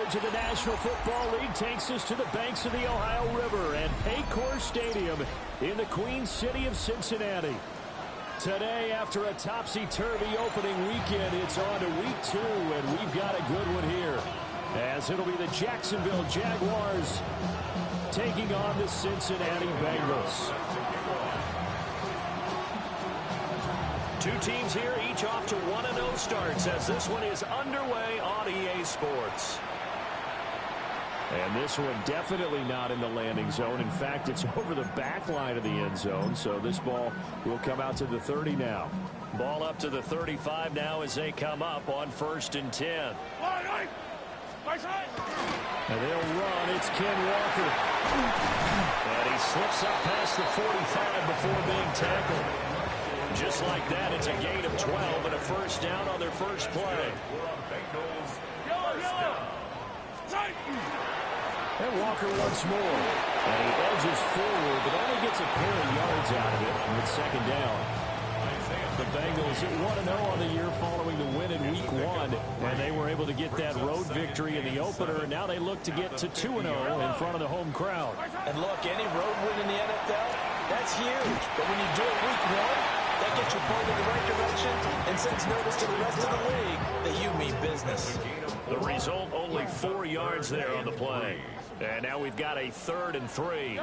coverage of the National Football League takes us to the banks of the Ohio River and Paycor Stadium in the Queen City of Cincinnati. Today, after a topsy-turvy opening weekend, it's on to week 2, and we've got a good one here, as it'll be the Jacksonville Jaguars taking on the Cincinnati Bengals. Two teams here, each off to 1-0 starts, as this one is underway on EA Sports. And this one definitely not in the landing zone. In fact, it's over the back line of the end zone, so this ball will come out to the 30 now. Ball up to the 35 now as they come up on 1st and 10. And they'll run. It's Ken Walker. And he slips up past the 45 before being tackled. Just like that, it's a gain of 12 and a first down on their first play. And Walker once more. And he edges forward, but only gets a pair of yards out of it with second down. The Bengals at 1-0 on the year following the win in Week 1. And they were able to get that road victory in the opener. And now they look to get to 2-0 in front of the home crowd. And look, any road win in the NFL, that's huge. But when you do it Week 1, that gets you pointed in the right direction and sends notice to the rest of the league that you mean business. The result, only 4 yards there on the play. And now we've got a 3rd and 3.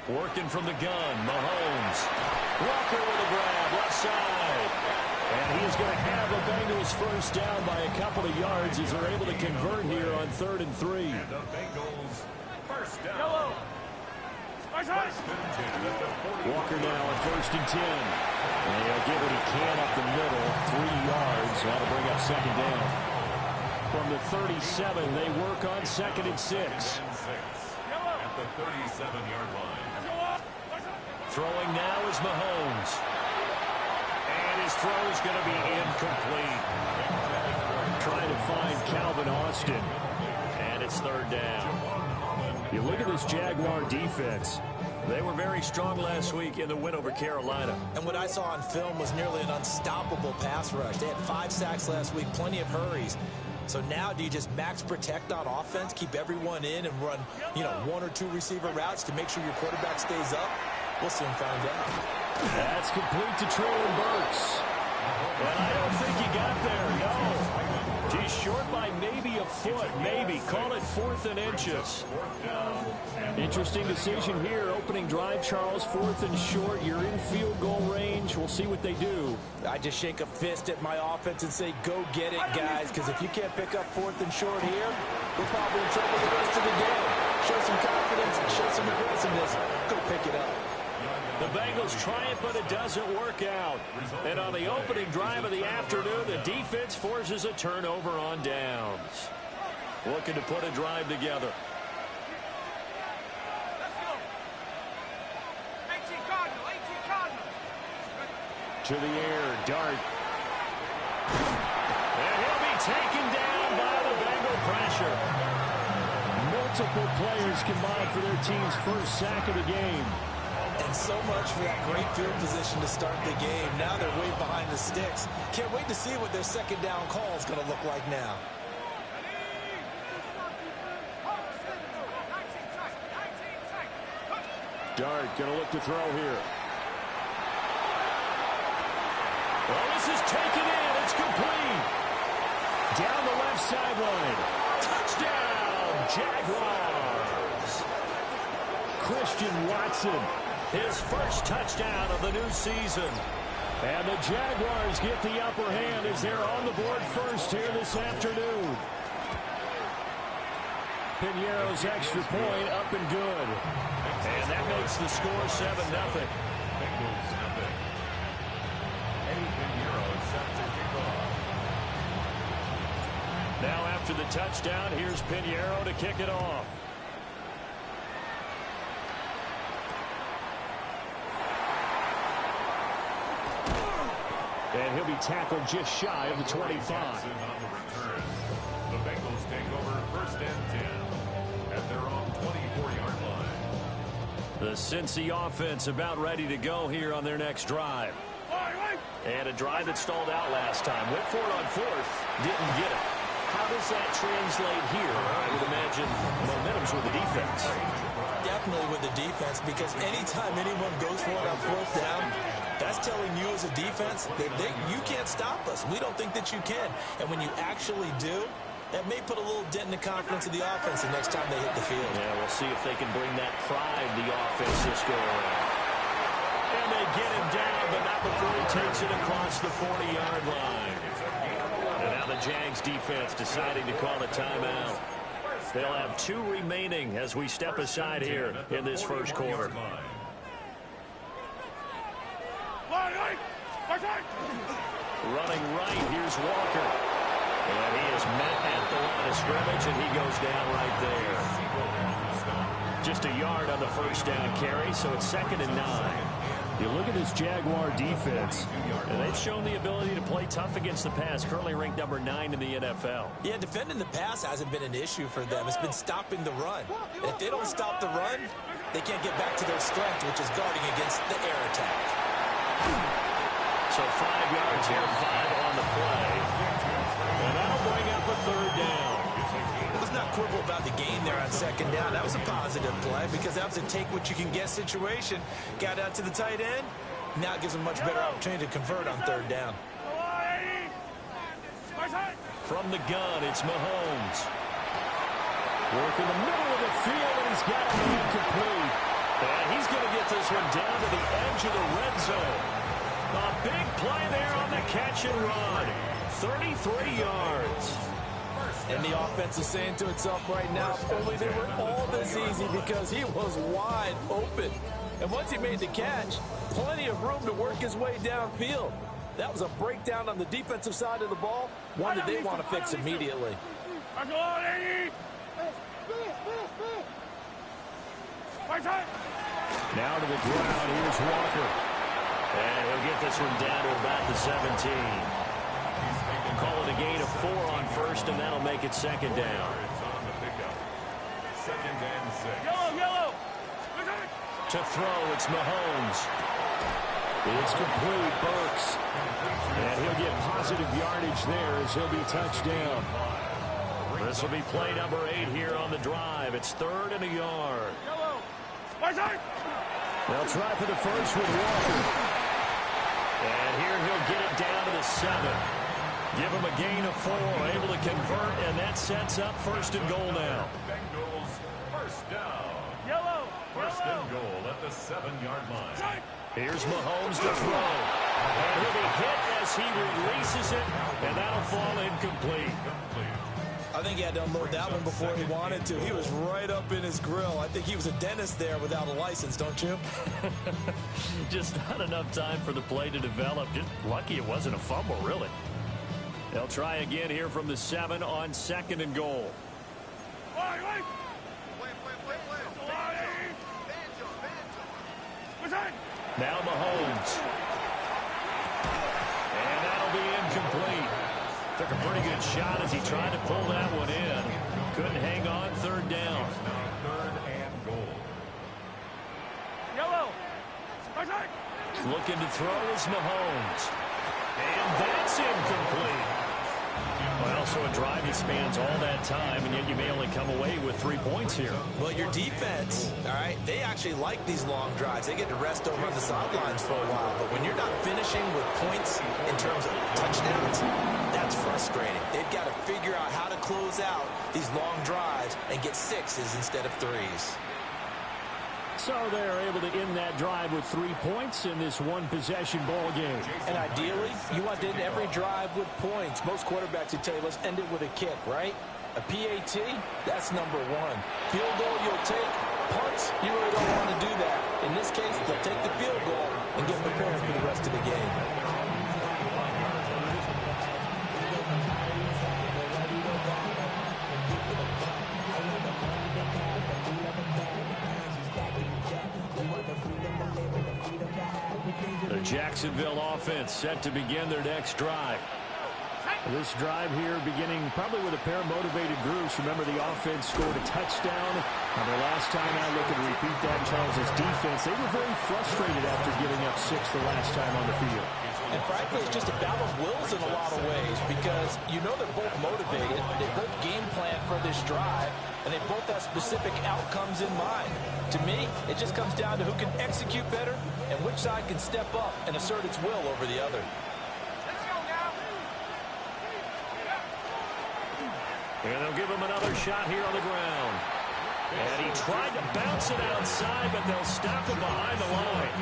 Working from the gun, Mahomes. Walker with a grab, left side. And he is going to have the Bengals first down by a couple of yards as they're able to convert here on 3rd and 3. And the Bengals first down. Walker now on 1st and 10. And he'll get what he can up the middle, 3 yards. That'll bring up second down. From the 37, they work on 2nd and 6. At the 37-yard line. Throwing now is Mahomes. And his throw is going to be incomplete. Trying to find Calvin Austin. And it's 3rd down. You look at this Jaguar defense. They were very strong last week in the win over Carolina. And what I saw on film was nearly an unstoppable pass rush. They had 5 sacks last week, plenty of hurries. So now do you just max protect on offense, keep everyone in, and run, 1 or 2 receiver routes to make sure your quarterback stays up? We'll soon find out. That's complete to Traylon Burks. And I don't think he got there, no. He's short by maybe a foot, maybe. Call it 4th and inches. Interesting decision here. Opening drive, Charles, 4th and short. You're in field goal range. We'll see what they do. I just shake a fist at my offense and say, go get it, guys, because if you can't pick up 4th and short here, we're probably in trouble the rest of the game. Show some confidence, show some aggressiveness. Go pick it up. The Bengals try it, but it doesn't work out. And on the opening drive of the afternoon, the defense forces a turnover on downs. Looking to put a drive together. To the air, Dart. And he'll be taken down by the Bengal pressure. Multiple players combined for their team's first sack of the game. And so much for that great field position to start the game. Now they're way behind the sticks. Can't wait to see what their second down call is going to look like now. Dart going to look to throw here. Well, this is taken in. It's complete. Down the left sideline. Touchdown, Jaguars. Christian Watson, his first touchdown of the new season. And the Jaguars get the upper hand as they're on the board first here this afternoon. Piñeiro's extra point up and good. And that makes the score 7-0. Now after the touchdown, here's Piñeiro to kick it off. And he'll be tackled just shy of the 25. The Bengals take over 1st and 10 at their own 24-yard line. The Cincy offense about ready to go here on their next drive. And a drive that stalled out last time. Went for it on 4th. Didn't get it. How does does that translate here? I would imagine momentum's with the defense. Definitely with the defense, because anytime anyone goes for it on fourth down, that's telling you as a defense that you can't stop us. We don't think that you can. And when you actually do, that may put a little dent in the confidence of the offense the next time they hit the field. Yeah, we'll see if they can bring that pride the offense this go around. And they get him down, but not before he takes it across the 40-yard line. And now the Jags defense deciding to call a timeout. They'll have 2 remaining as we step aside here in this first quarter. Running right, here's Walker. And he is met at the line of scrimmage, and he goes down right there. Just a yard on the first down carry, so it's 2nd and 9. You look at this Jaguar defense, and they've shown the ability to play tough against the pass, currently ranked number 9 in the NFL. Yeah, defending the pass hasn't been an issue for them. It's been stopping the run. And if they don't stop the run, they can't get back to their strength, which is guarding against the air attack. So 5 yards here, 5 on the play. And that'll bring up a 3rd down. Let's not quibble about the gain there on 2nd down. That was a positive play because that was a take-what-you-can-get situation. Got out to the tight end. Now it gives them a much better opportunity to convert on 3rd down. From the gun, it's Mahomes. Working the middle of the field, and he's got it incomplete. And he's going to get this one down to the edge of the red zone. A big play there on the catch and run. 33 yards. And the offense is saying to itself right now, if only they were all this easy, because he was wide open. And once he made the catch, plenty of room to work his way downfield. That was a breakdown on the defensive side of the ball, one that they want to fix immediately. Now to the ground, here's Walker. And he'll get this one down to about the 17. Call it a gain of 4 on 1st, and that'll make it 2nd down. Yellow. To throw, it's Mahomes. It's complete, Burks. And he'll get positive yardage there as he'll be touched down. This will be play number 8 here on the drive. It's 3rd and a yard. They'll try for the first with Walker. And here he'll get it down to the 7. Give him a gain of 4, able to convert, and that sets up 1st and goal now. Bengals first down. First and goal at the 7-yard line. Here's Mahomes to throw. And he'll be hit as he releases it, and that'll fall incomplete. I think he had to unload that one before he wanted to. He was right up in his grill. I think he was a dentist there without a license, don't you? Just not enough time for the play to develop. Just lucky it wasn't a fumble, really. They'll try again here from the 7 on 2nd and goal. Now Mahomes. And that'll be incomplete. Took a pretty good shot as he tried to pull that one in. Couldn't hang on, 3rd down. 3rd and goal. Looking to throw is Mahomes. And that's incomplete. Well, so a drive that spans all that time, and yet you may only come away with 3 points here. Well, your defense, all right, they actually like these long drives. They get to rest over on the sidelines for a while. But when you're not finishing with points in terms of touchdowns, that's frustrating. They've got to figure out how to close out these long drives and get 6s instead of 3s. so they're able to end that drive with 3 points in this one-possession ball game. And ideally, you want to end every drive with points. Most quarterbacks would tell you, let's end it with a kick, right? A PAT, that's number 1. Field goal, you'll take. Punts, you really don't want to do that. In this case, they'll take the field goal and get prepared for the rest of the game. The Jacksonville offense set to begin their next drive. This drive here beginning probably with a pair of motivated groups. Remember, the offense scored a touchdown. And their last time out, looking to repeat that, Charles' defense, they were very frustrated after giving up 6 the last time on the field. And frankly, it's just a battle of wills in a lot of ways because you know they're both motivated. They both plan for this drive, and they both have specific outcomes in mind. To me, it just comes down to who can execute better and which side can step up and assert its will over the other. And they'll give him another shot here on the ground. And he tried to bounce it outside, but they'll stop him behind the line.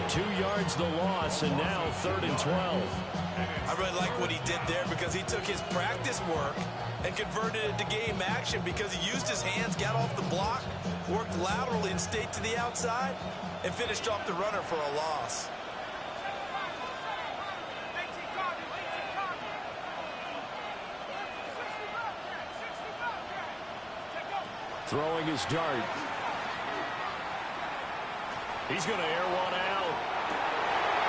2 yards the loss, and now 3rd and 12. I really like what he did there because he took his practice work and converted it to game action because he used his hands, got off the block, worked laterally and stayed to the outside, and finished off the runner for a loss. Throwing his dart. He's going to air one out.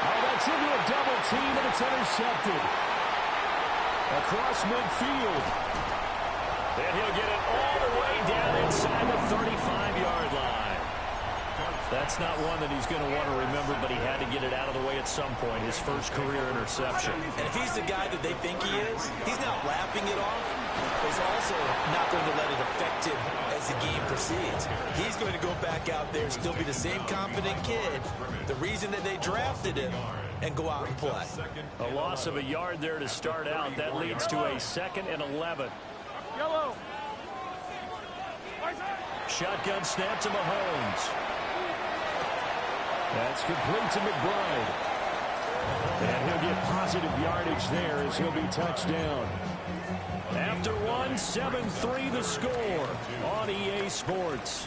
Oh, that's into a double team, and it's intercepted. Across midfield. And he'll get it all the way down inside the 35-yard line. That's not one that he's going to want to remember, but he had to get it out of the way at some point, his first career interception. And if he's the guy that they think he is, he's not laughing it off. He's also not going to let it affect him as the game proceeds. He's going to go back out there and still be the same confident kid, the reason that they drafted him, and go out and play. A loss of a yard there to start out. That leads to a 2nd and 11. Yellow. Shotgun snap to Mahomes. That's complete to McBride. And he'll get positive yardage there as he'll be touchdown. After one, 7-3 the score on EA Sports.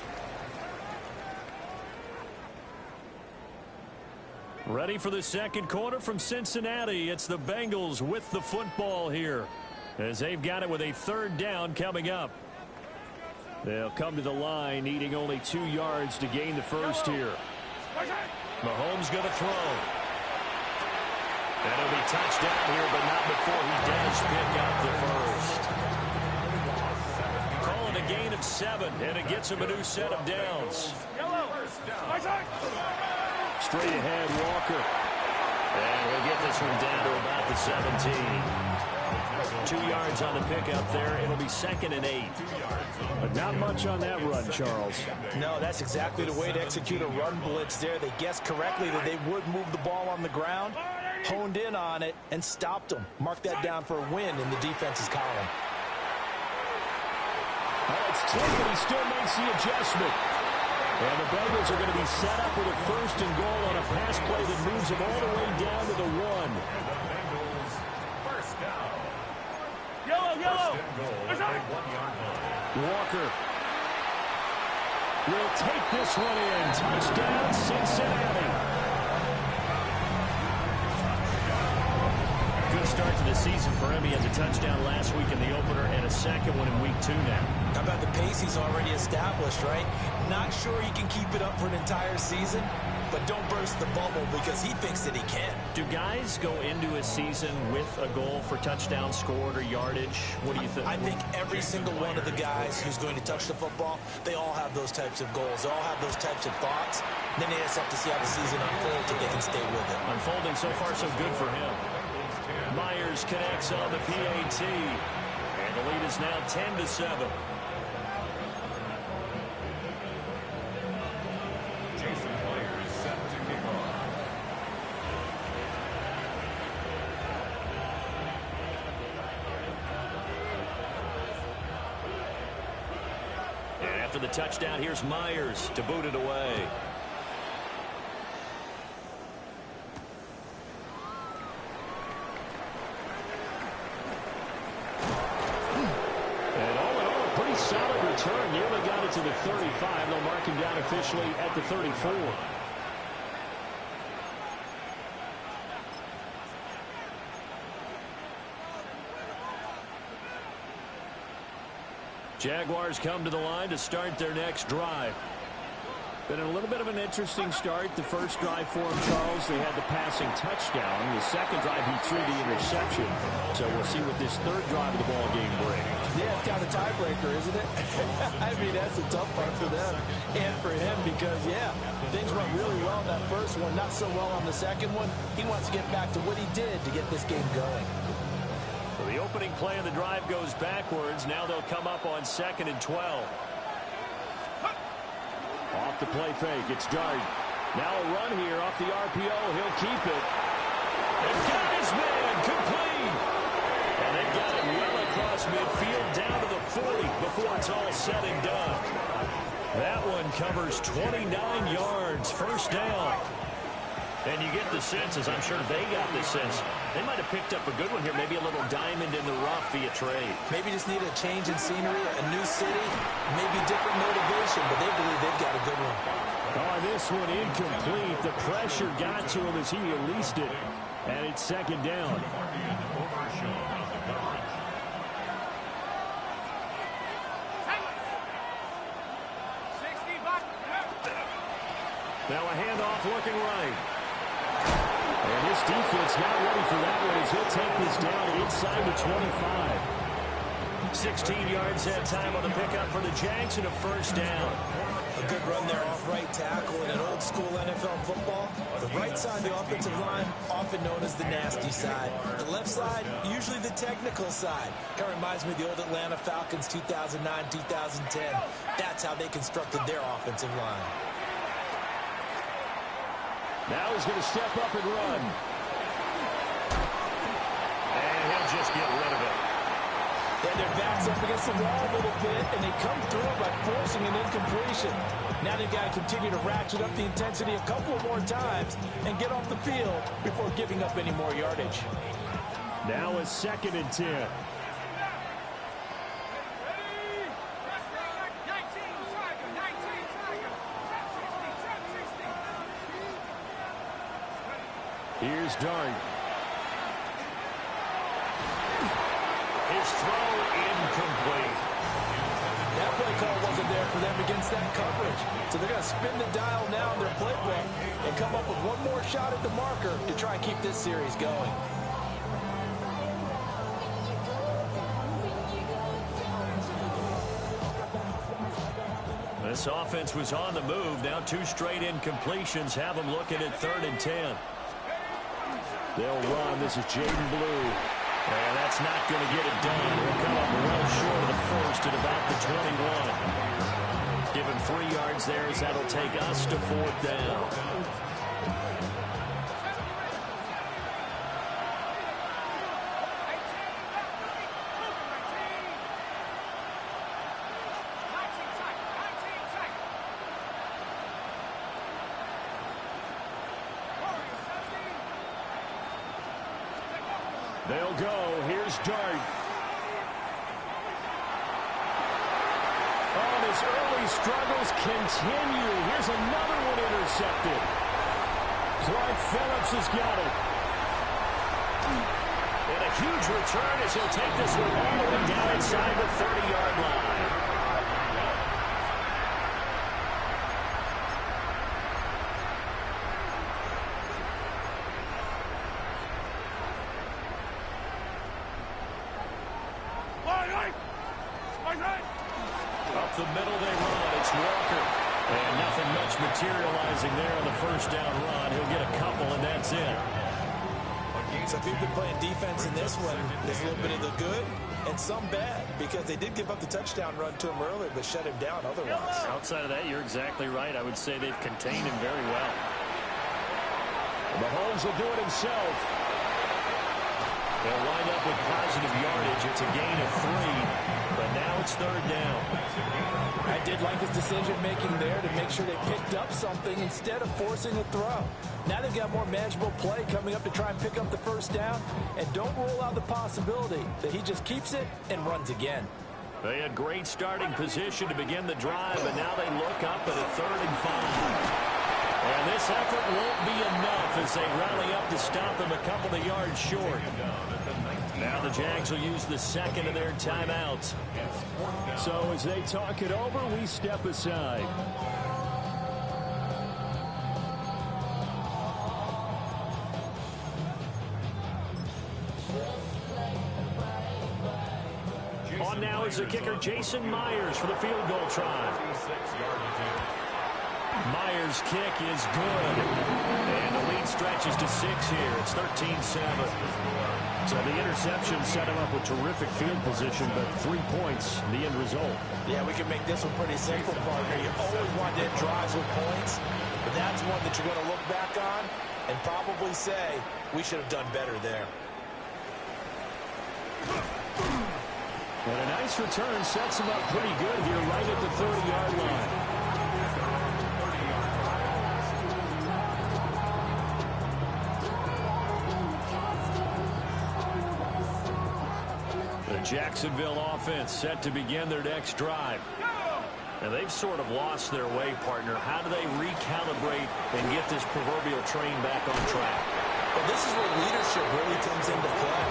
Ready for the second quarter from Cincinnati. It's the Bengals with the football here, as they've got it with a 3rd down coming up. They'll come to the line, needing only 2 yards to gain the first here. Mahomes going to throw. And he'll be touchdown here, but not before he does pick up the first. Calling a gain of 7, and it gets him a new set of downs. Straight ahead, Walker. And we'll get this one down to about the 17. 2 yards on the pickup there. It'll be 2nd and 8. But not much on that run, Charles. No, that's exactly the way to execute a run blitz there. They guessed correctly that they would move the ball on the ground, honed in on it, and stopped them. Mark that down for a win in the defense's column. Oh, it's taken. He still makes the adjustment. And the Bengals are going to be set up with a 1st and goal on a pass play that moves them all the way down to the 1. Yellow. Walker will take this one in. Touchdown, Cincinnati. Good start to the season for him. He had the touchdown last week in the opener and a 2nd one in week 2 now. How about the pace he's already established, right? Not sure he can keep it up for an entire season, but don't burst the bubble because he thinks that he can. Do guys go into a season with a goal for touchdown scored or yardage? What do you think? I think every single one of the guys who's going to touch the football, they all have those types of goals. They all have those types of thoughts. And then they just have to see how the season unfolds if they can stay with it. Unfolding so far so good for him. Myers connects on the PAT. And the lead is now 10-7. After the touchdown, here's Myers to boot it away. And all in all, a pretty solid return. Nearly got it to the 35. They'll mark him down officially at the 34. Jaguars come to the line to start their next drive. Been a little bit of an interesting start. The first drive for him, Charles, they had the passing touchdown. The second drive, he threw the interception. So we'll see what this 3rd drive of the ball game brings. Yeah, it's kind of a tiebreaker, isn't it? I mean, that's a tough part for them and for him because, yeah, things went really well in that first one, not so well on the second one. He wants to get back to what he did to get this game going. So the opening play of the drive goes backwards. Now they'll come up on 2nd and 12. Off the play fake. It's Dart. Now a run here off the RPO. He'll keep it. And got his man complete. And they've got it well across midfield down to the 40 before it's all said and done. That one covers 29 yards. First down. And you get the sense, as I'm sure they got the sense, they might have picked up a good one here, maybe a little diamond in the rough via trade. Maybe just need a change in scenery, a new city, maybe different motivation, but they believe they've got a good one. Oh, this one incomplete. The pressure got to him as he released it. And it's 2nd down. Now a handoff looking right. And this defense not ready for that one as he'll take this down inside the 25. 16 yards that time on the pickup for the Jags and a first down. A good run there off right tackle in an old school NFL football. The right side of the offensive line, often known as the nasty side. The left side, usually the technical side. Kind of reminds me of the old Atlanta Falcons 2009, 2010. That's how they constructed their offensive line. Now he's going to step up and run. And he'll just get rid of it. And their backs up against the wall a little bit, and they come through by forcing an incompletion. Now they've got to continue to ratchet up the intensity a couple more times and get off the field before giving up any more yardage. Now a 2nd and 10. Here's Dart. His throw incomplete. That play call wasn't there for them against that coverage. So they're going to spin the dial now in their playbook and come up with one more shot at the marker to try and keep this series going. This offense was on the move. Now 2 straight incompletions have them looking at 3rd and 10. They'll run. This is Jaden Blue. And that's not going to get it done. He'll come up well short of the first at about the 21. Give him 3 yards there as that'll take us to 4th down. They'll go. Here's Dart. Oh, his early struggles continue. Here's another one intercepted. Clark Phillips has got it. And a huge return as he'll take this one all the way down inside the 30-yard line. Up the middle they run. It's Walker. And nothing much materializing there on the first down run. He'll get a couple, and that's it. So if you've been playing defense in this one, there's a little bit of the good and some bad, because they did give up the touchdown run to him earlier, but shut him down otherwise. Outside of that, you're exactly right. I would say they've contained him very well. Mahomes will do it himself. They'll wind up with positive yardage. It's a gain of 3, but now it's 3rd down. I did like his decision-making there to make sure they picked up something instead of forcing a throw. Now they've got more manageable play coming up to try and pick up the first down, and don't rule out the possibility that he just keeps it and runs again. They had great starting position to begin the drive, and now they look up at a 3rd and 5. And this effort won't be enough as they rally up to stop them a couple of yards short. Now the Jags will use the second of their timeouts. So as they talk it over, we step aside. On now is the kicker Jason Myers for the field goal try. Myers' kick is good. And the lead stretches to 6 here. It's 13-7. So the interception set him up with terrific field position, but 3 points, the end result. Yeah, we can make this one pretty simple, partner. You always want to end drives with points, but that's one that you're going to look back on and probably say, we should have done better there. And a nice return sets him up pretty good here right at the 30-yard line. Jacksonville offense set to begin their next drive. And they've sort of lost their way, partner. How do they recalibrate and get this proverbial train back on track? Well, this is where leadership really comes into play.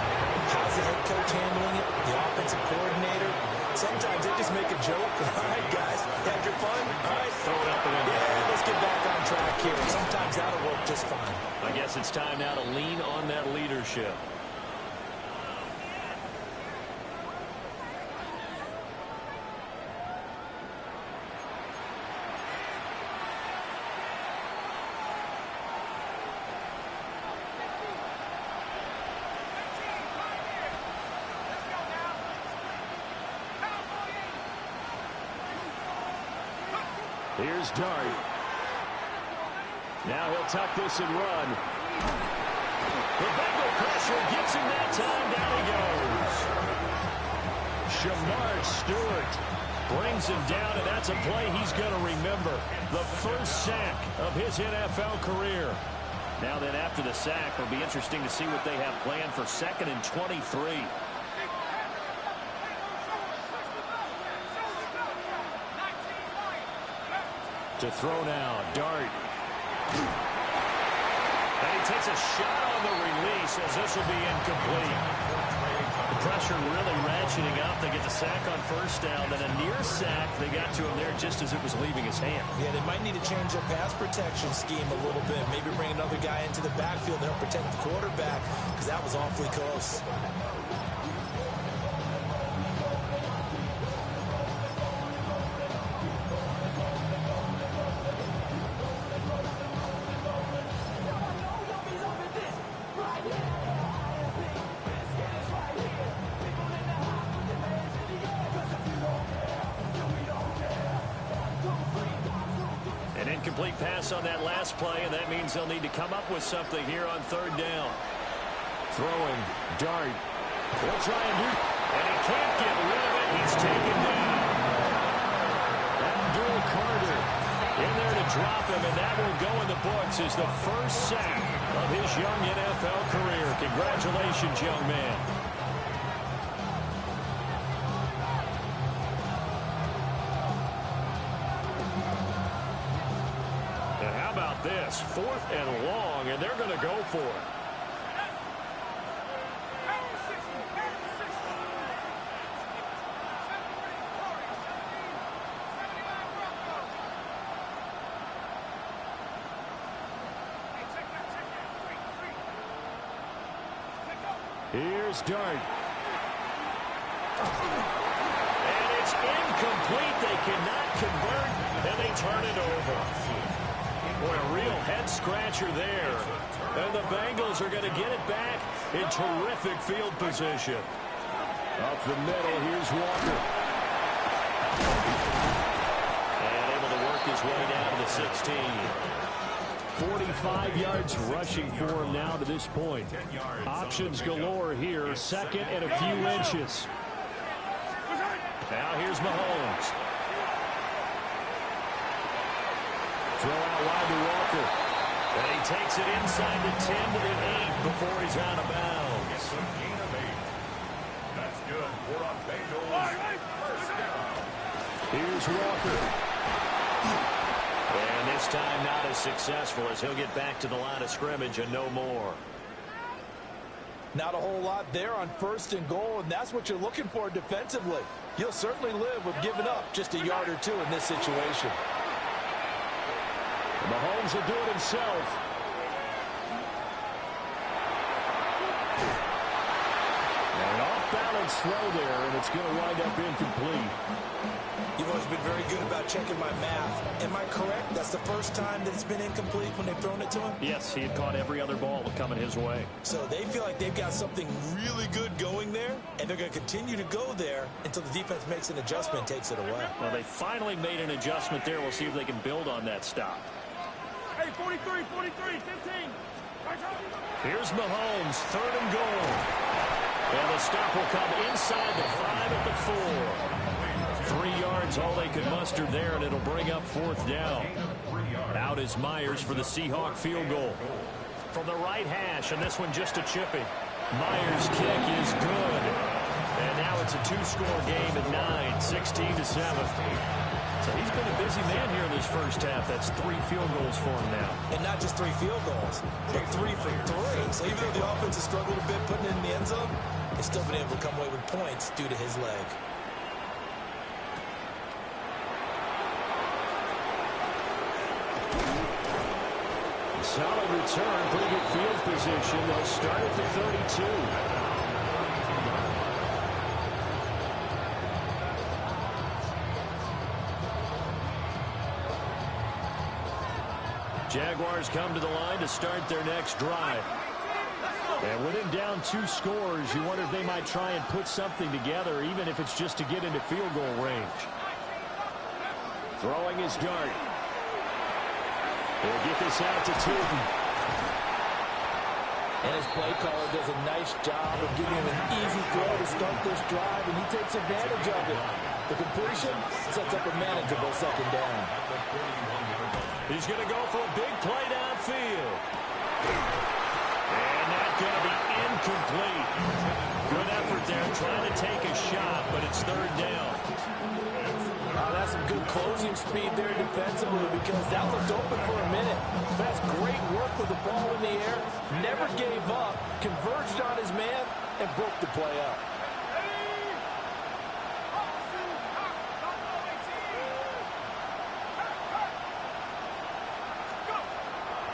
How's the head coach handling it? The offensive coordinator? Sometimes they just make a joke. All right, guys, had your fun? All right, Throw it out the window. Yeah, let's get back on track here. Sometimes that'll work just fine. I guess it's time now to lean on that leadership. Here's Dart. Now he'll tuck this and run. The Bengal pressure gets him that time. Down he goes. Shamar Stewart brings him down, and that's a play he's going to remember. The first sack of his NFL career. Now then, after the sack, it'll be interesting to see what they have planned for 2nd and 23. To throw now, Dart. And he takes a shot on the release as this will be incomplete. The pressure really ratcheting up. They get the sack on first down, then a near sack. They got to him there just as it was leaving his hand. Yeah, they might need to change their pass protection scheme a little bit. Maybe bring another guy into the backfield to help protect the quarterback, because that was awfully close. Incomplete pass on that last play, and that means they'll need to come up with something here on 3rd down. Throwing, Dart. He'll try and do, and he can't get rid of it. He's taken down. Abdul Carter in there to drop him, and that will go in the books as the first sack of his young NFL career. Congratulations, young man. This 4th and long, and they're going to go for it. Here's Dart. And it's incomplete. They cannot convert, and they turn it over. Boy, a real head-scratcher there. And the Bengals are going to get it back in terrific field position. Up the middle, here's Walker. And able to work his way down to the 16. 45 yards rushing for him now to this point. Options galore here. 2nd and a few inches. Now here's Mahomes. Throw out wide to Walker. And he takes it inside the 10 to the 8 before he's out of bounds. That's good for a Bengals first down. Here's Walker. And this time not as successful as he'll get back to the line of scrimmage and no more. Not a whole lot there on 1st and goal, and that's what you're looking for defensively. You'll certainly live with giving up just a yard or 2 in this situation. Mahomes will do it himself. An off-balance throw there, and it's going to wind up incomplete. You've always been very good about checking my math. Am I correct? That's the first time that it's been incomplete when they've thrown it to him? Yes, he had caught every other ball coming his way. So they feel like they've got something really good going there, and they're going to continue to go there until the defense makes an adjustment and takes it away. Well, they finally made an adjustment there. We'll see if they can build on that stop. Hey, 43, 15. Here's Mahomes, 3rd and goal. And the stop will come inside the 5 at the 4. 3 yards, all they could muster there, and it'll bring up 4th down. Out is Myers for the Seahawk field goal. From the right hash, and this one just a chippy. Myers' kick is good. And now it's a 2-score game at 9, 16-7. So he's been a busy man here in this first half. That's 3 field goals for him now. And not just 3 field goals, but 3 for 3. So even though the offense has struggled a bit putting it in the end zone, they've still been able to come away with points due to his leg. Solid return, pretty good field position. They'll start at the 32. Jaguars come to the line to start their next drive. And with him down 2 scores, you wonder if they might try and put something together, even if it's just to get into field goal range. Throwing his dart. They'll get this out to Tootin. And his play caller does a nice job of giving him an easy throw to start this drive, and he takes advantage of it. The completion sets up a manageable 2nd down. He's going to go for a big play downfield. And that's going to be incomplete. Good effort there trying to take a shot, but it's 3rd down. That's some good closing speed there defensively because that looked open for a minute. That's great work with the ball in the air. Never gave up, converged on his man, and broke the play up.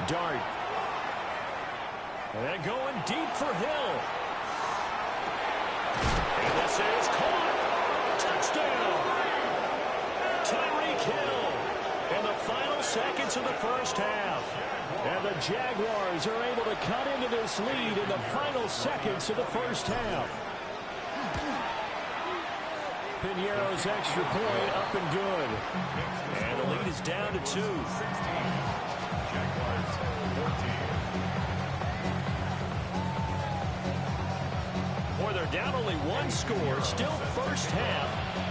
Dart. And going deep for Hill. And this is caught. Touchdown. Tyreek Hill in the final seconds of the first half. And the Jaguars are able to cut into this lead in the final seconds of the first half. Piñeiro's extra point up and good. And the lead is down to 2. Boy, they're down only 1 score, still first half,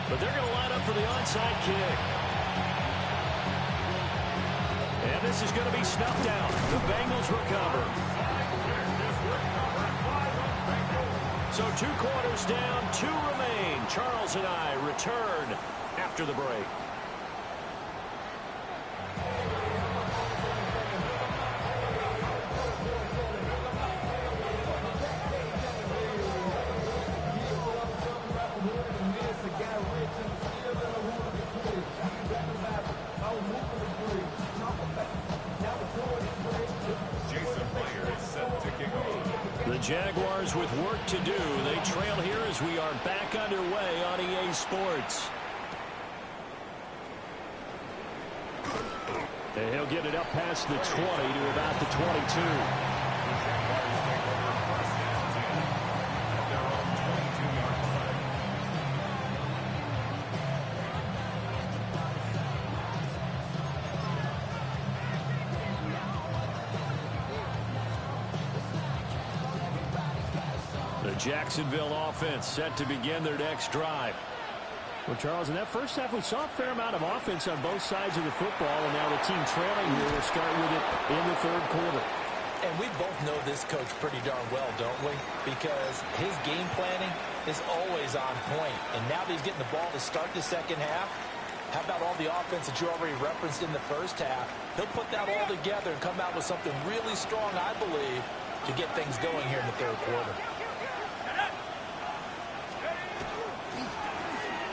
but they're going to line up for the onside kick. And this is going to be snuffed out. The Bengals recover. So 2 quarters down, 2 remain. Charles and I return after the break. The Jaguars with work to do. They trail here as we are back underway on EA Sports. And he'll get it up past the 20 to about the 22. Jacksonville offense set to begin their next drive. Well, Charles, in that first half, we saw a fair amount of offense on both sides of the football, and now the team trailing here will start with it in the 3rd quarter. And we both know this coach pretty darn well, don't we? Because his game planning is always on point. And now that he's getting the ball to start the 2nd half, how about all the offense that you already referenced in the first half? He'll put that all together and come out with something really strong, I believe, to get things going here in the 3rd quarter.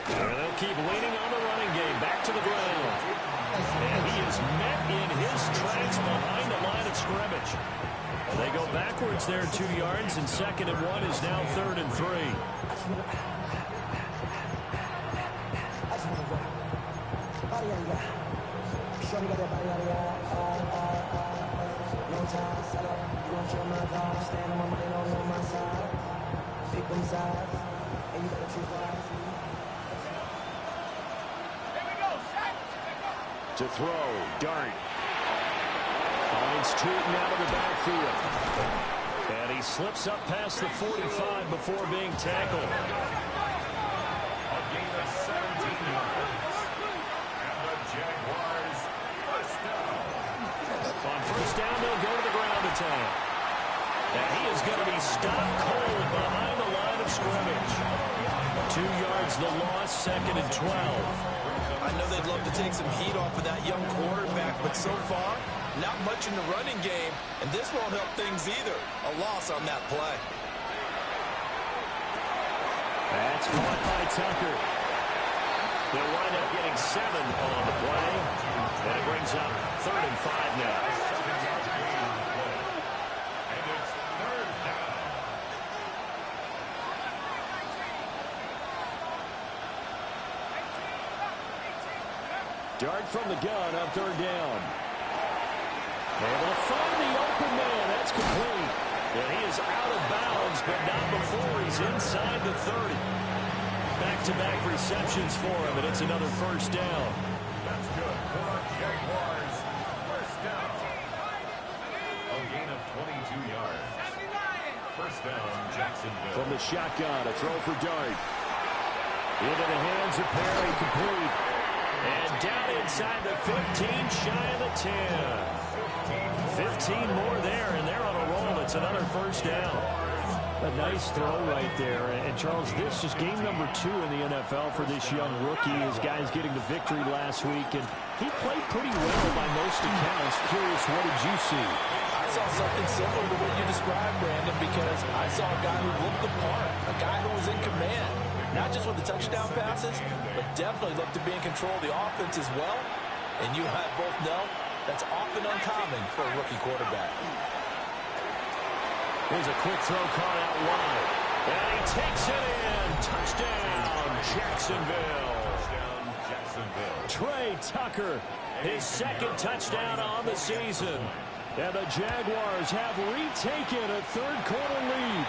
And they'll keep leaning on the running game. Back to the ground. And he is met in his tracks behind the line of scrimmage. And they go backwards there 2 yards, and 2nd and 1 is now 3rd and 3. To throw, Dart. Finds Tootin out of the backfield. And he slips up past the 45 before being tackled. A gain of 17 yards. And the Jaguars first down. On first down, they'll go to the ground attack. And he is going to be stopped cold behind the line of scrimmage. 2 yards the loss, 2nd and 12. I know they'd love to take some heat off of that young quarterback, but so far, not much in the running game, and this won't help things either. A loss on that play. That's caught by Tucker. They'll wind up getting 7 on the play. And it brings up 3rd and 5 now. And it's 3rd down. Dart from the gun on 3rd down. Able to find the open man. That's complete. And he is out of bounds, but not before he's inside the 30. Back-to-back receptions for him, and it's another first down. That's good for the Jaguars. First down. A gain of 22 yards. First down, Jacksonville. From the shotgun, a throw for Dart. Into the hands of Perry, complete. And down inside the 15, shy of the 10. 15 more there, and they're on a roll. It's another first down. A nice throw right there. And Charles, this is game number 2 in the NFL for this young rookie. His guys getting the victory last week, and he played pretty well by most accounts. Curious, what did you see? I saw something similar to what you described, Brandon, because I saw a guy who looked the part, a guy who was in command. Not just with the touchdown passes, but definitely looked to be in control of the offense as well. And you have both know that's often uncommon for a rookie quarterback. Here's a quick throw caught out wide. And he takes it in. Touchdown, Jacksonville. Touchdown, Jacksonville. Trey Tucker, his 2nd touchdown on the season. And the Jaguars have retaken a 3rd quarter lead.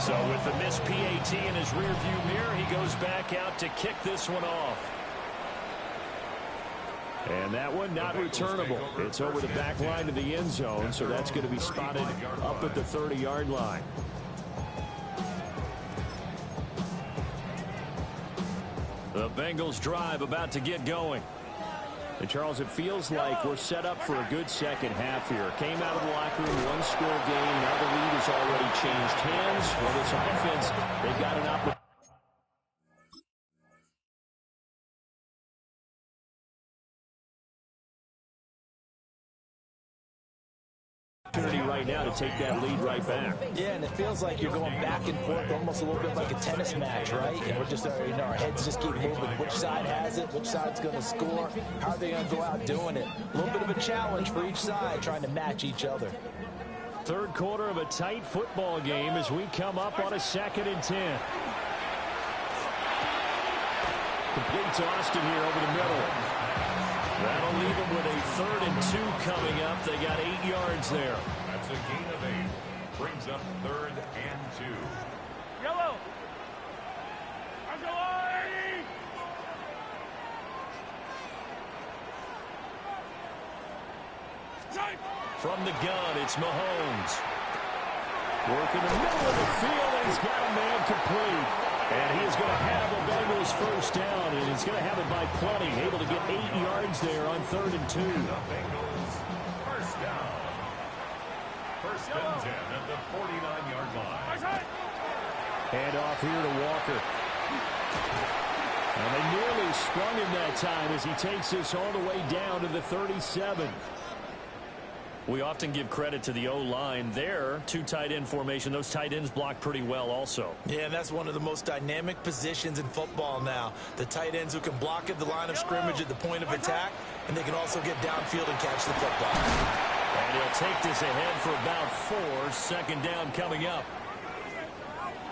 So with the missed PAT in his rearview mirror, he goes back out to kick this one off. And that one not returnable. It's over the back line of the end zone, so that's going to be spotted up at the 30-yard line. The Bengals drive about to get going. And Charles, it feels like we're set up for a good second half here. Came out of the locker room, 1-score game. Now the lead has already changed hands. Well, this offense, they've got an opportunity right now to take that lead right back. Yeah, and it feels like you're going back and forth, almost a little bit like a tennis match, right? And we're just, our heads just keep moving. Which side has it? Which side's going to score? How are they going to go out doing it? A little bit of a challenge for each side, trying to match each other. 3rd quarter of a tight football game as we come up on a 2nd and 10. Complete to Austin here over the middle. That'll leave them with a 3rd and 2 coming up. They got 8 yards there. That's a gain of 8. Brings up 3rd and 2. Yellow. From the gun, it's Mahomes. Working the middle of the field, and he's got a man complete. And he is going to have the Bengals first down, and he's going to have it by plenty. Able to get 8 yards there on 3rd and 2. The Bengals first down. First and 10 at the 49-yard line. Hand off here to Walker. And they nearly sprung him that time as he takes this all the way down to the 37. We often give credit to the O-line there. 2 tight end formation. Those tight ends block pretty well also. Yeah, and that's one of the most dynamic positions in football now. The tight ends who can block at the line of scrimmage at the point of attack, and they can also get downfield and catch the football. And he'll take this ahead for about 4. Second down coming up.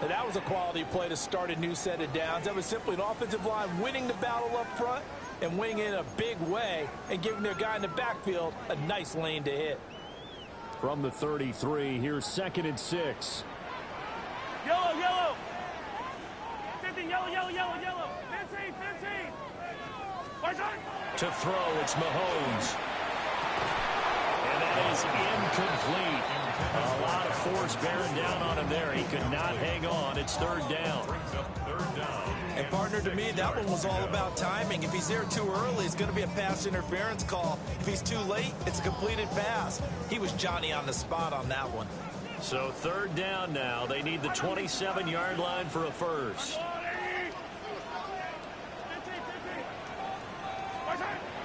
And that was a quality play to start a new set of downs. That was simply an offensive line winning the battle up front and winning it in a big way and giving their guy in the backfield a nice lane to hit. From the 33, here's 2nd and 6. Yellow, yellow. 15, yellow, yellow, yellow, yellow. 15, 15. To throw, it's Mahomes. And that is incomplete. A lot of force bearing down on him there. He could not hang on. It's 3rd down. And, partner, to me, that one was all about timing. If he's there too early, it's going to be a pass interference call. If he's too late, it's a completed pass. He was Johnny on the spot on that one. So 3rd down now. They need the 27-yard line for a first.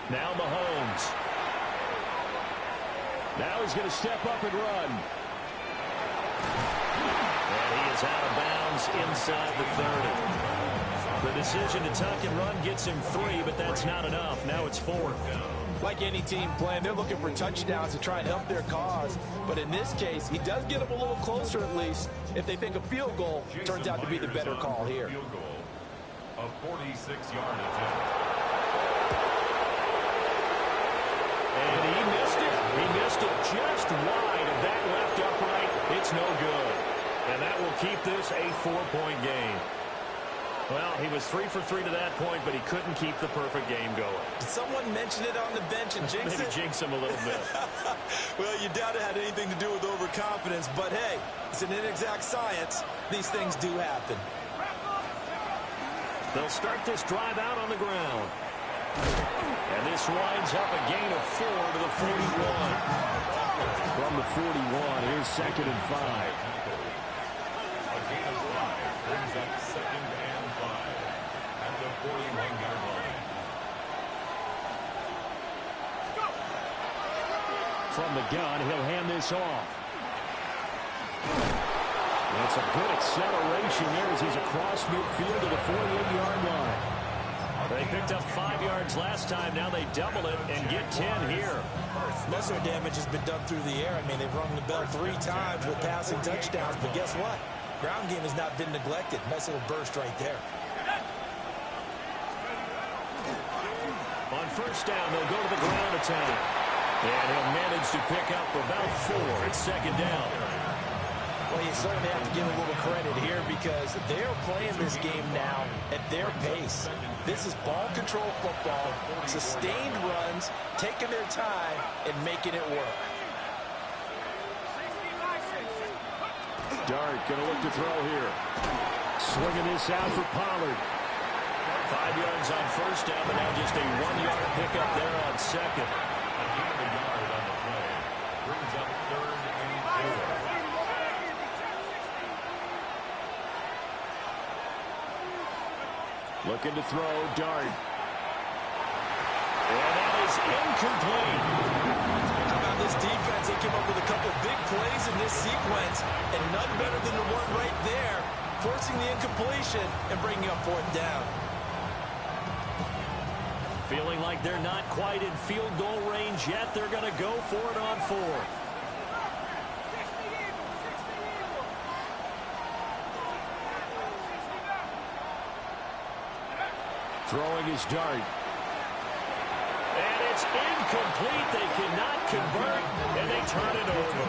Now Mahomes. Now he's going to step up and run. And he is out of bounds inside the 30. The decision to tuck and run gets him 3, but that's not enough. Now it's 4th. Like any team playing, they're looking for touchdowns to try and help their cause. But in this case, he does get them a little closer at least if they think a field goal turns out to be the better call here. A 46-yard attempt. And he missed it. He missed it just wide of that left upright. It's no good. And that will keep this a 4-point game. Well, he was 3 for 3 to that point, but he couldn't keep the perfect game going. Did someone mention it on the bench and jinx Maybe it? jinx him a little bit. Well, you doubt it had anything to do with overconfidence, but hey, it's an inexact science. These things do happen. They'll start this drive out on the ground. And this winds up a gain of 4 to the 41. From the 41, here's 2nd and 5. A gain of 5 brings up 2nd and 5 at the 41-yard line. From the gun, he'll hand this off. That's a good acceleration there as he's across midfield to the 48-yard line. They picked up 5 yards last time. Now they double it and get 10 here. Most of their damage has been done through the air. I mean, they've rung the bell 3 times with passing touchdowns, but guess what? Ground game has not been neglected. Nice little burst right there. On 1st down, they'll go to the ground attack. And he'll manage to pick up about 4. It's 2nd down. Well, you certainly have to give a little credit here because they're playing this game now at their pace. This is ball control football, sustained runs, taking their time, and making it work. Dart going to look to throw here. Swinging this out for Pollard. 5 yards on 1st down, but now just a 1-yard pickup there on 2nd. A gain of a yard on the play brings up 3rd and 4. Looking to throw, Dart. And that is incomplete. How about this defense? They came up with a couple big plays in this sequence, and none better than the one right there, forcing the incompletion and bringing up 4th down. Feeling like they're not quite in field goal range yet. They're going to go for it on 4th. Throwing his Dart. And it's incomplete. They cannot convert, and they turn it over.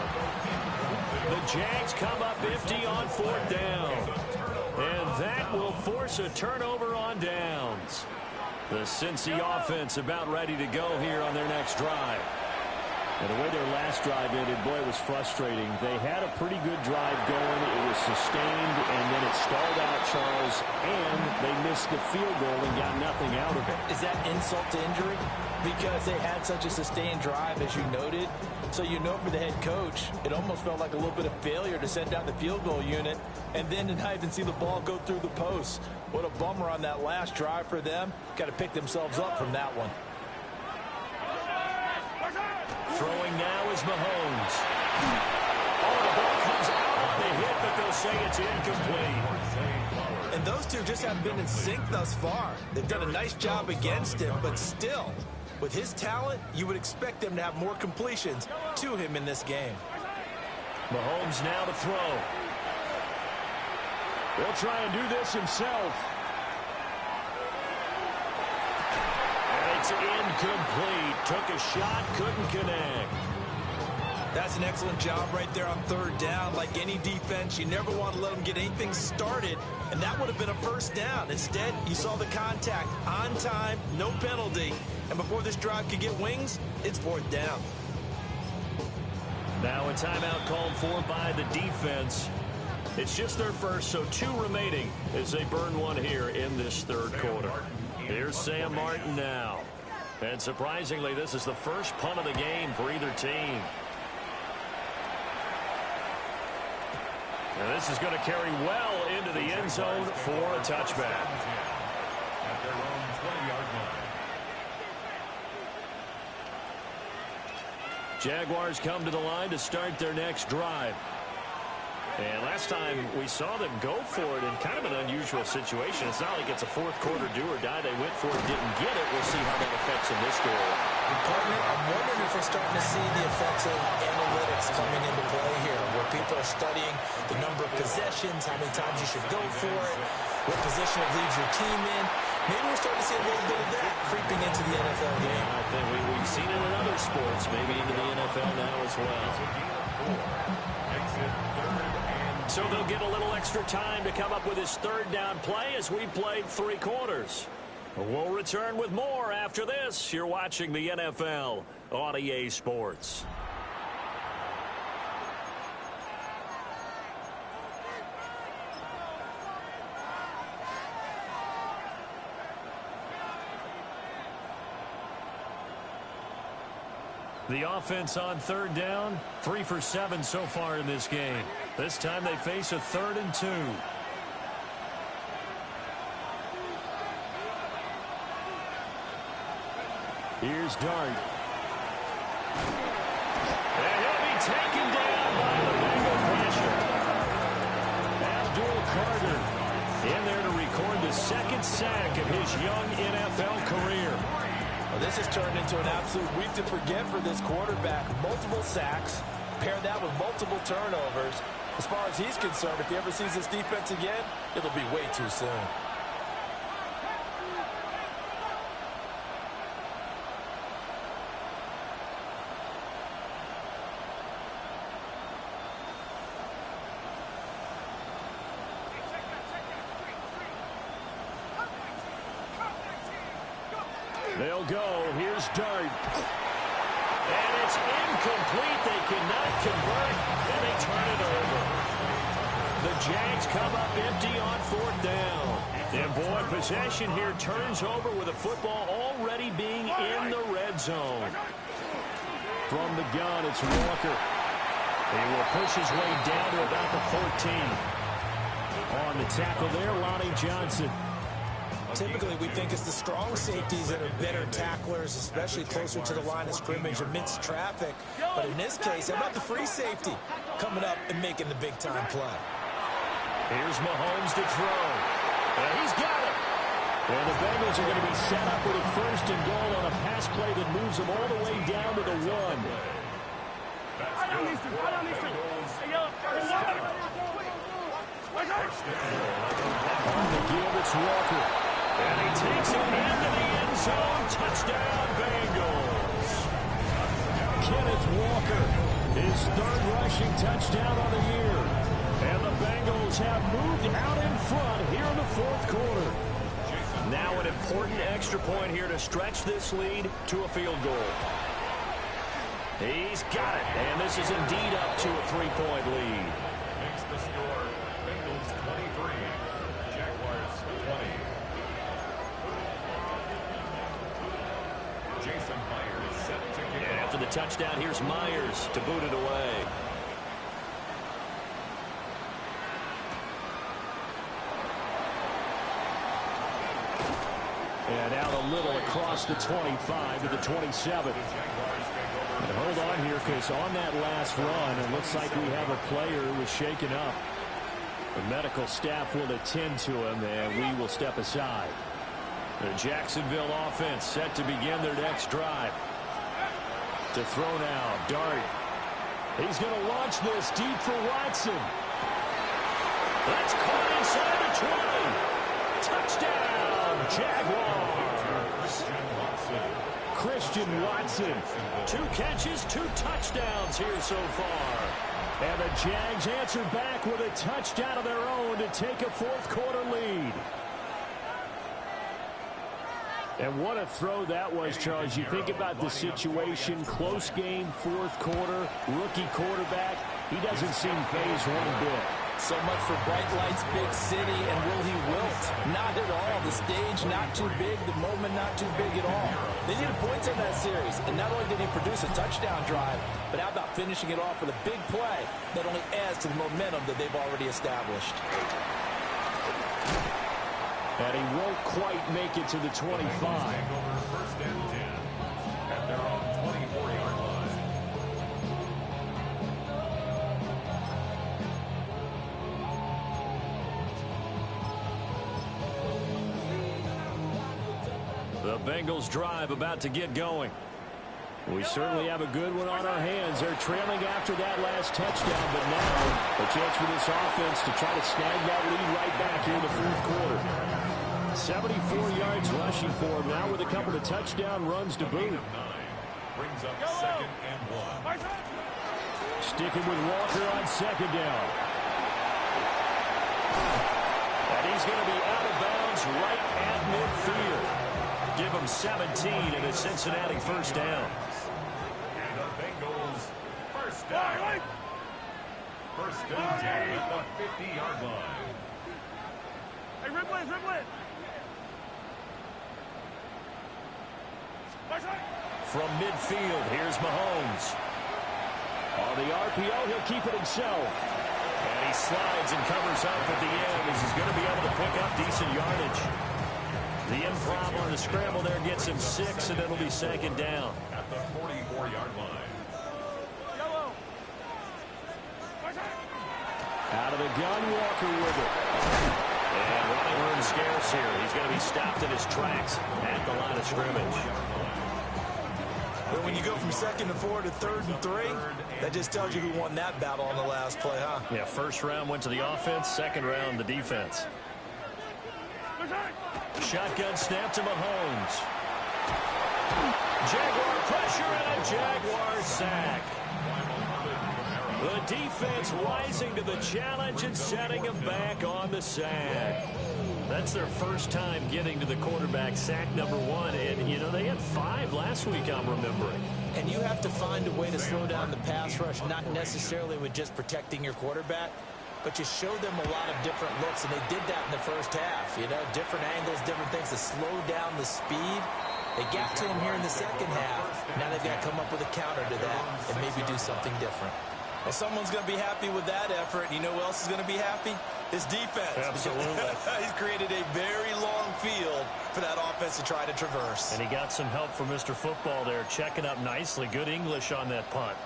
The Jags come up empty on 4th down. And that will force a turnover on downs. The Cincy offense about ready to go here on their next drive. And the way their last drive ended, boy, it was frustrating. They had a pretty good drive going. It was sustained, and then it stalled out, Charles, and they missed the field goal and got nothing out of it. Is that insult to injury? Because they had such a sustained drive, as you noted. So you know for the head coach, it almost felt like a little bit of failure to send down the field goal unit and then to not even see the ball go through the post. What a bummer on that last drive for them. Got to pick themselves up from that one. Throwing now is Mahomes. Oh, the ball comes out on the hit, but they'll say it's incomplete. And those two just haven't been in sync thus far. They've done a nice job against him, but still, With his talent, you would expect him to have more completions to him in this game. Mahomes now to throw. He'll try and do this himself. And it's incomplete. Took a shot, couldn't connect. That's an excellent job right there on third down. Like any defense, you never want to let them get anything started, and that would have been a first down. Instead, you saw the contact on time, no penalty, and before this drive could get wings, it's fourth down. Now a timeout called for by the defense. It's just their first, so 2 remaining as they burn one here in this third quarter. Here's Sam Martin now. And surprisingly, this is the first punt of the game for either team. And this is going to carry well into the end zone for a touchback. At their own 20-yard line. Jaguars come to the line to start their next drive. And last time we saw them go for it in kind of an unusual situation. It's not like it's a fourth quarter do or die. They went for it, didn't get it. We'll see how that affects them this go. Partner, I'm wondering if we're starting to see the effects of analytics coming into play here, where people are studying the number of possessions, how many times you should go for it, what position it leaves your team in. Maybe we're starting to see a little bit of that creeping into the NFL game. I think we've seen it in other sports, maybe into the NFL now as well. So they'll get a little extra time to come up with his third down play as we played 3 quarters. We'll return with more after this. You're watching the NFL on EA Sports. The offense on third down, 3 for 7 so far in this game. This time they face a 3rd and 2. Here's Dart. And he'll be taken down by the Bengal pressure. Abdul Carter in there to record the 2nd sack of his young NFL career. Well, this has turned into an absolute week to forget for this quarterback. Multiple sacks, pair that with multiple turnovers. As far as he's concerned, if he ever sees this defense again, it'll be way too soon. They'll go. Here's Dart. And it's incomplete. They cannot convert, and they turn it over. The Jags come up empty on 4th down. And, boy, possession here turns over with the football already being in the red zone. From the gun, it's Walker. He will push his way down to about the 14. On the tackle there, Lonnie Johnson. Typically, we think it's the strong safeties that are better tacklers, especially closer to the line of scrimmage amidst traffic. But in this case, how about the free safety coming up and making the big-time play? Here's Mahomes to throw. And he's got it. And the Bengals are going to be set up with a 1st and goal on a pass play that moves them all the way down to the 1. On the give, it's Walker. And he takes it into the end zone. Touchdown, Bengals. Kenneth Walker, his 3rd rushing touchdown on the year. And the Bengals have moved out in front here in the 4th quarter. Now an important extra point here to stretch this lead to a field goal. He's got it. And this is indeed up to a 3-point lead. Makes the score Bengals 23, Jaguars 20. Jason Myers set to kick And after the touchdown, here's Myers to boot it away. And out a little across the 25 to the 27. And hold on here, because on that last run, it looks like we have a player who was shaken up. The medical staff will attend to him, and we will step aside. The Jacksonville offense set to begin their next drive. To throw now, Dart. He's going to launch this deep for Watson. That's caught inside the 20. Touchdown, Jaguars. Christian Watson. 2 catches, 2 touchdowns here so far. And the Jags answer back with a touchdown of their own to take a fourth-quarter lead. And what a throw that was, Charles. You think about the situation, close game, fourth quarter, rookie quarterback. He doesn't seem fazed one bit. So much for bright lights, big city, and will he wilt? Not at all. The stage not too big, the moment not too big at all. They needed points in that series, and not only did he produce a touchdown drive, but how about finishing it off with a big play that only adds to the momentum that they've already established. And he won't quite make it to the 25. First and 10 at their own 24-yard line. The Bengals drive about to get going. We certainly have a good one on our hands. They're trailing after that last touchdown, but now a chance for this offense to try to snag that lead right back here in the fourth quarter. 74 yards rushing for him now with a couple of touchdown runs to boot. Brings up second and 1. Sticking with Walker on second down. And he's going to be out of bounds right at midfield. Give him 17 and a Cincinnati first down. And the Bengals first down. First down at the 50-yard line. Hey, Ripley. From midfield, here's Mahomes. On the RPO, he'll keep it himself. And he slides and covers up at the end as he's going to be able to pick up decent yardage. The improv on the scramble there gets him 6, and it'll be second down. At the 44-yard line. Out of the gun, Walker with it. And running room scarce here. He's going to be stopped in his tracks at the line of scrimmage. But when you go from 2nd and 4 to 3rd and 3, that just tells you who won that battle on the last play, huh? Yeah, first round went to the offense, second round the defense. Shotgun snap to Mahomes. Jaguar pressure and a Jaguar sack. The defense rising to the challenge and setting him back on the sack. That's their first time getting to the quarterback, sack number 1. And, you know, they had 5 last week, I'm remembering. And you have to find a way to slow down the pass rush, not necessarily with just protecting your quarterback, but you show them a lot of different looks, and they did that in the first half. You know, different angles, different things to slow down the speed. They got to him here in the second half. Now they've got to come up with a counter to that and maybe do something different. Well, someone's going to be happy with that effort. You know who else is going to be happy? His defense. Absolutely. He's created a very long field for that offense to try to traverse. And he got some help from Mr. Football there, checking up nicely. Good English on that punt.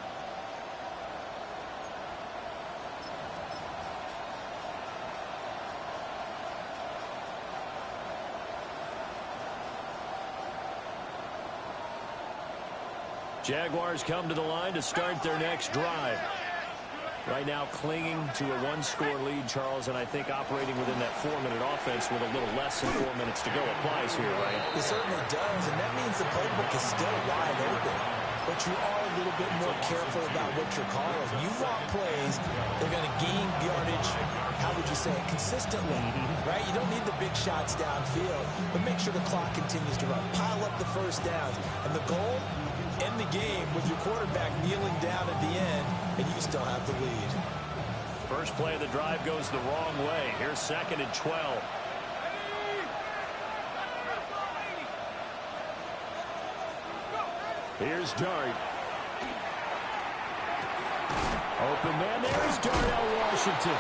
Jaguars come to the line to start their next drive. Right now clinging to a 1-score lead, Charles, and I think operating within that 4-minute offense with a little less than 4 minutes to go applies here, right? It certainly does, and that means the playbook is still wide open. But you are a little bit more careful about what you're calling. You want plays, they're going to gain yardage, how would you say it, consistently, right? You don't need the big shots downfield, but make sure the clock continues to run. Pile up the first downs, and the goal, end the game with your quarterback kneeling down at the end, and you still have the lead. First play of the drive goes the wrong way. Here's 2nd and 12. Here's Dart. Open man, there's Darnell Washington.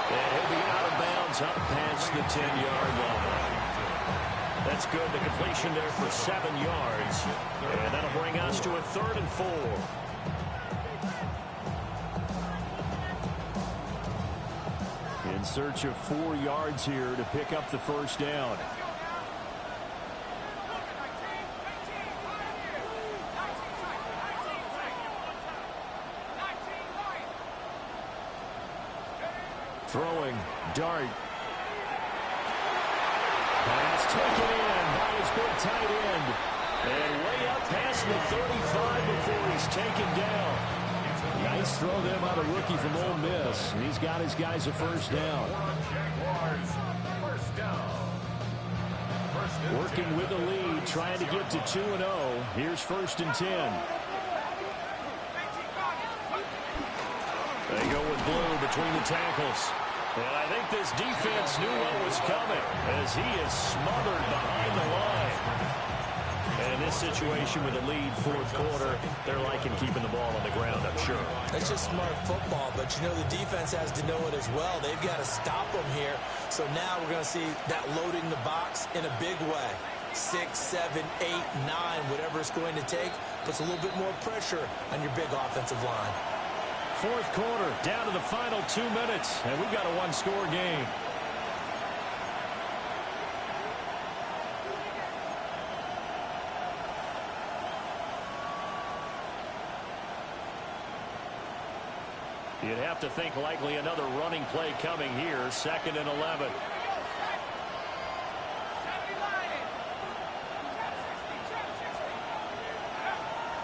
And he'll be out of bounds up past the 10-yard line. That's good. The completion there for 7 yards. And that'll bring us to a 3rd and 4. In search of 4 yards here to pick up the first down. Throwing, Dart. Pass taken in by his big tight end. And way up past the 35 before he's taken down. Nice throw there by the rookie from Ole Miss. And he's got his guys a first down. Working with the lead, trying to get to 2-0. Here's 1st and 10. They go with blue between the tackles. And I think this defense knew what was coming as he is smothered behind the line. And in this situation with a lead 4th quarter, they're liking keeping the ball on the ground, I'm sure. It's just smart football, but you know the defense has to know it as well. They've got to stop them here. So now we're going to see that loading the box in a big way. 6, 7, 8, 9, whatever it's going to take, puts a little bit more pressure on your big offensive line. 4th quarter, down to the final 2 minutes, and we've got a one-score game. You'd have to think likely another running play coming here, 2nd and 11.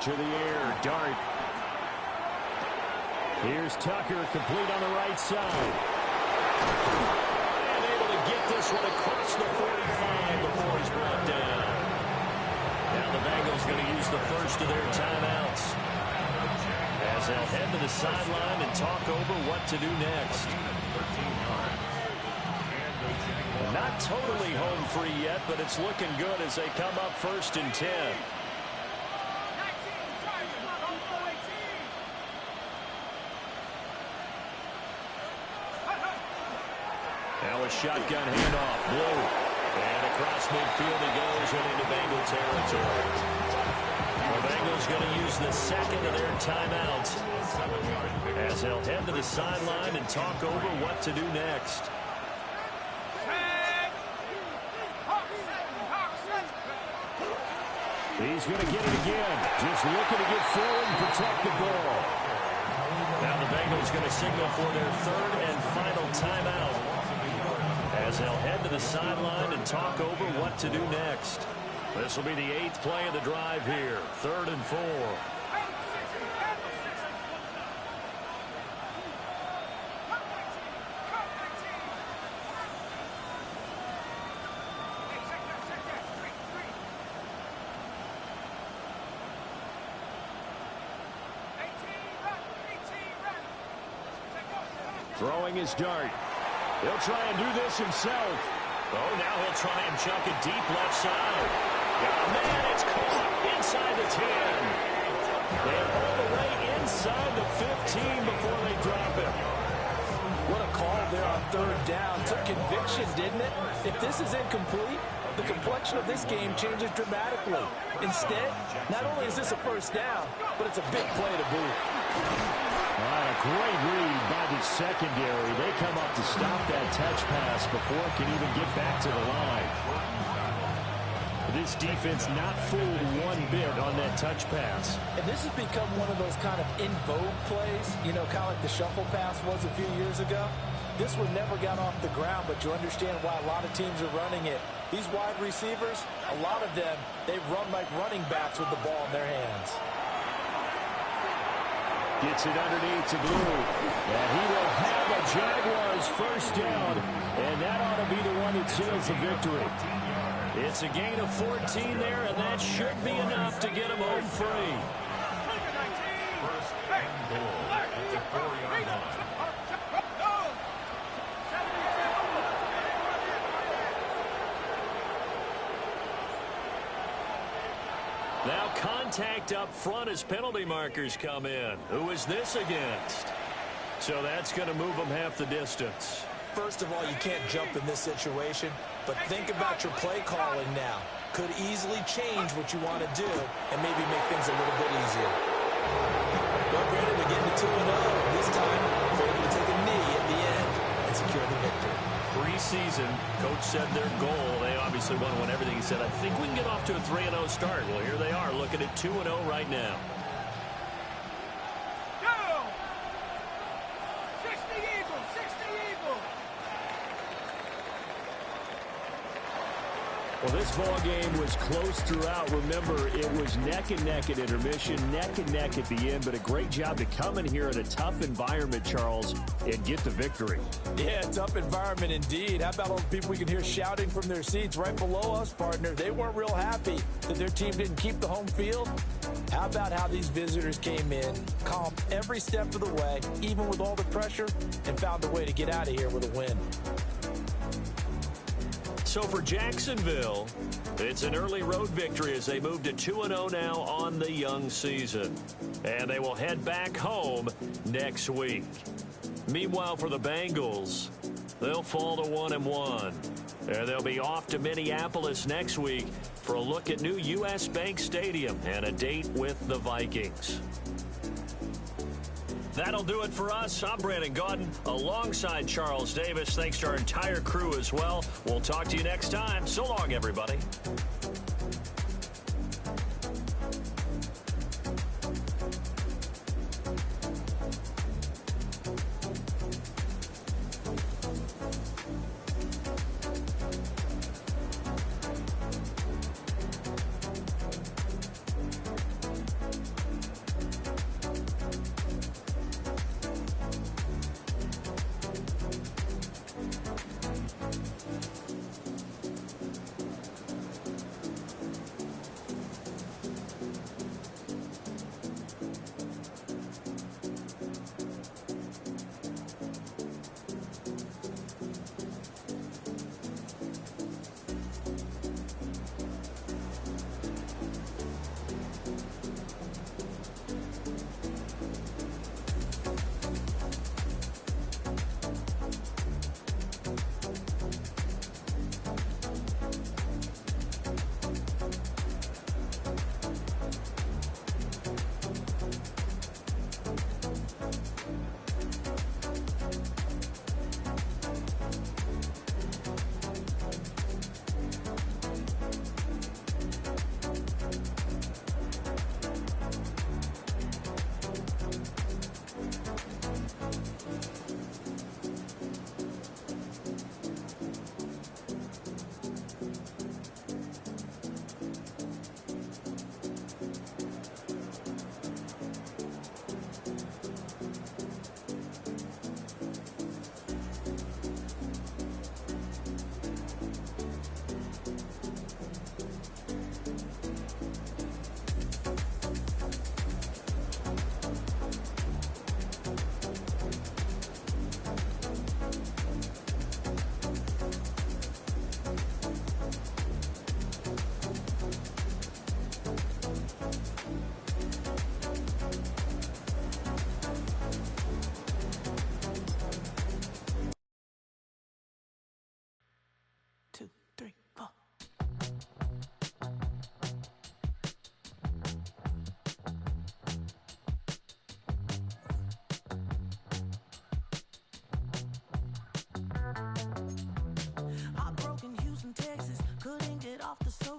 To the air, Dart. Here's Tucker, complete on the right side. And able to get this one across the 45 before he's brought down. Now the Bengals going to use the first of their timeouts, as they'll head to the sideline and talk over what to do next. Not totally home free yet, but it's looking good as they come up 1st and 10. Now a shotgun handoff, Blue. And across midfield he goes and into Bengal territory. The Bengals going to use the 2nd of their timeouts, as they'll head to the sideline and talk over what to do next. He's going to get it again. Just looking to get forward and protect the ball. Now the Bengals going to signal for their 3rd and final timeout, as they'll head to the sideline and talk over what to do next. This will be the 8th play of the drive here. 3rd and 4. Throwing his Dart. He'll try and do this himself. Oh, now he'll try and chuck it deep left side. Oh, man, it's caught inside the 10. And all the way inside the 15 before they drop it. What a call there on 3rd down. Took conviction, didn't it? If this is incomplete, the complexion of this game changes dramatically. Instead, not only is this a 1st down, but it's a big play to boot. A great read by the secondary. They come up to stop that touch pass before it can even get back to the line. This defense not fooled one bit on that touch pass. And this has become one of those kind of in vogue plays, you know, kind of like the shuffle pass was a few years ago. This one never got off the ground, but you understand why a lot of teams are running it. These wide receivers, a lot of them, they run like running backs with the ball in their hands. Gets it underneath to Blue. And he will have a Jaguars 1st down. And that ought to be the one that seals the victory. It's a gain of 14 there, and that should be enough to get him home free. 1st and goal at the 4-yard line. Now contact up front as penalty markers come in. Who is this against? So that's going to move them half the distance. First of all, you can't jump in this situation, but think about your play calling now. Could easily change what you want to do and maybe make things a little bit easier. Well, granted, they're getting to 2-0. This time, they're able to take a knee at the end and secure the victory. Preseason, coach said their goal, they obviously want to win everything. He said, I think we can get off to a 3-0 start. Well, here they are looking at 2-0 right now. Go! 60 Eagles, 60 Eagles. Well, this ball game was close throughout. Remember, it was neck and neck at intermission, neck and neck at the end, but a great job to come in here in a tough environment, Charles, and get the victory. Yeah, tough environment indeed. How about all the people we can hear shouting from their seats right below us, partner? They weren't real happy that their team didn't keep the home field. How about how these visitors came in, calm every step of the way, even with all the pressure, and found a way to get out of here with a win. So for Jacksonville, it's an early road victory as they move to 2-0 now on the young season. And they will head back home next week. Meanwhile, for the Bengals, they'll fall to 1-1. And they'll be off to Minneapolis next week for a look at new U.S. Bank Stadium and a date with the Vikings. That'll do it for us. I'm Brandon Gaudin alongside Charles Davis. Thanks to our entire crew as well. We'll talk to you next time. So long, everybody.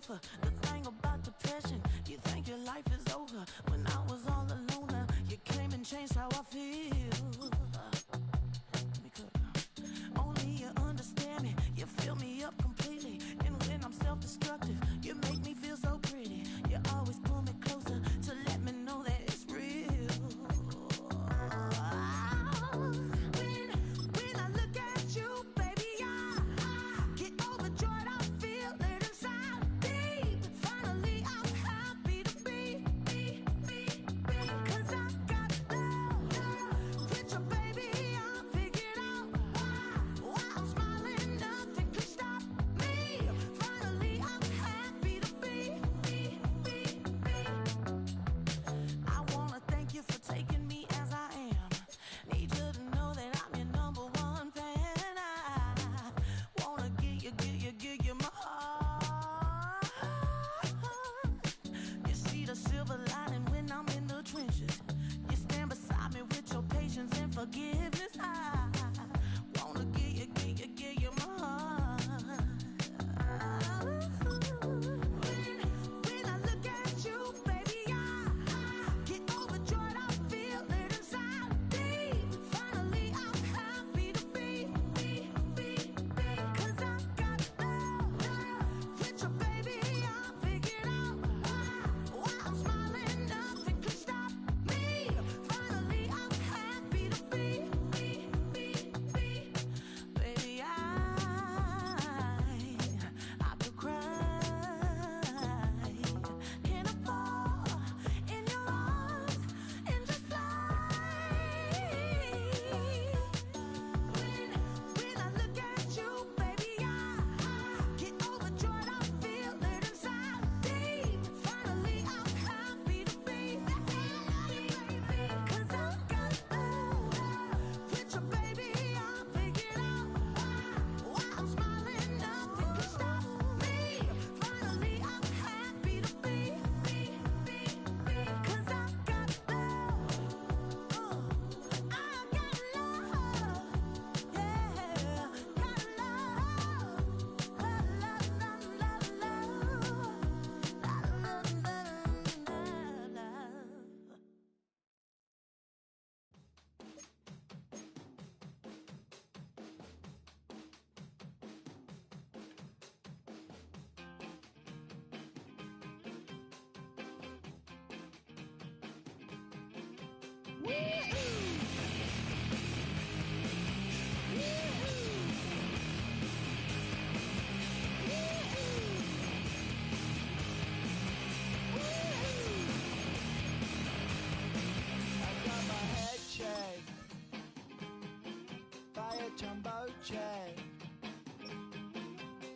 The thing about depression, you think your life is over. When I was all alone, you came and changed how I feel. Only you understand me, you fill me up completely. And when I'm self-destructive, you make me feel so pretty. You always pull me closer to let me know that it's real. When I look at you, baby, I get overjoyed. I feel it inside. Finally, I'm happy to be. 'Cause I got love By a jumbo jet.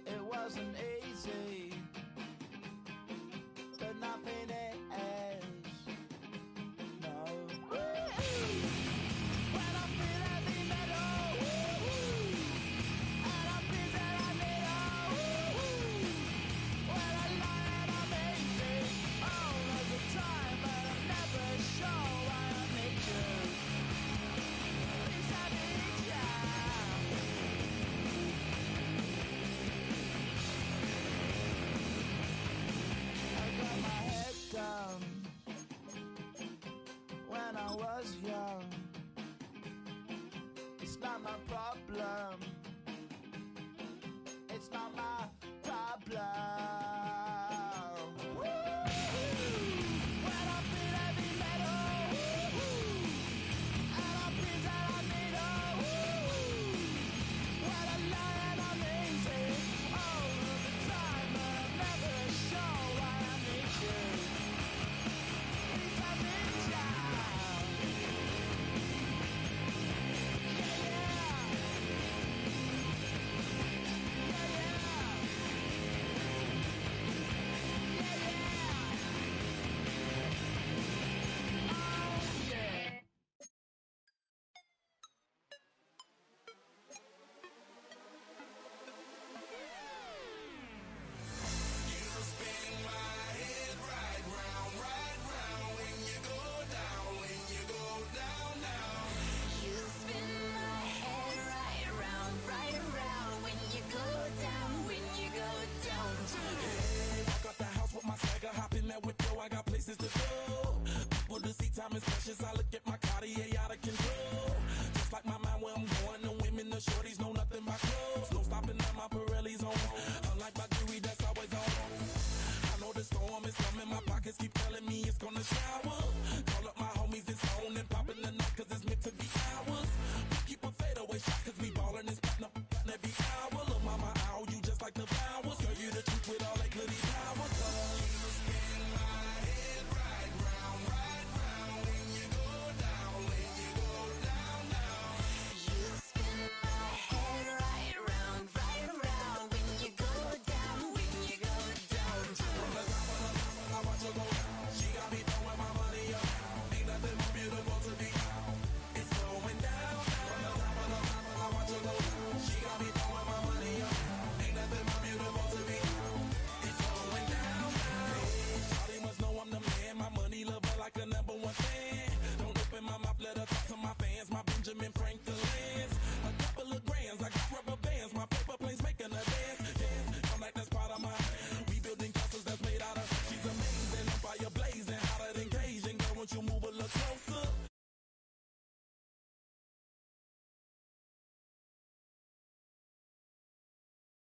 It wasn't easy, but nothing is. No. When I feel heavy metal, and I feel that I need when I lie and I'm easy all of the time, but I'm never sure why I need you. Please I need you. Down when I was young. It's not my problem.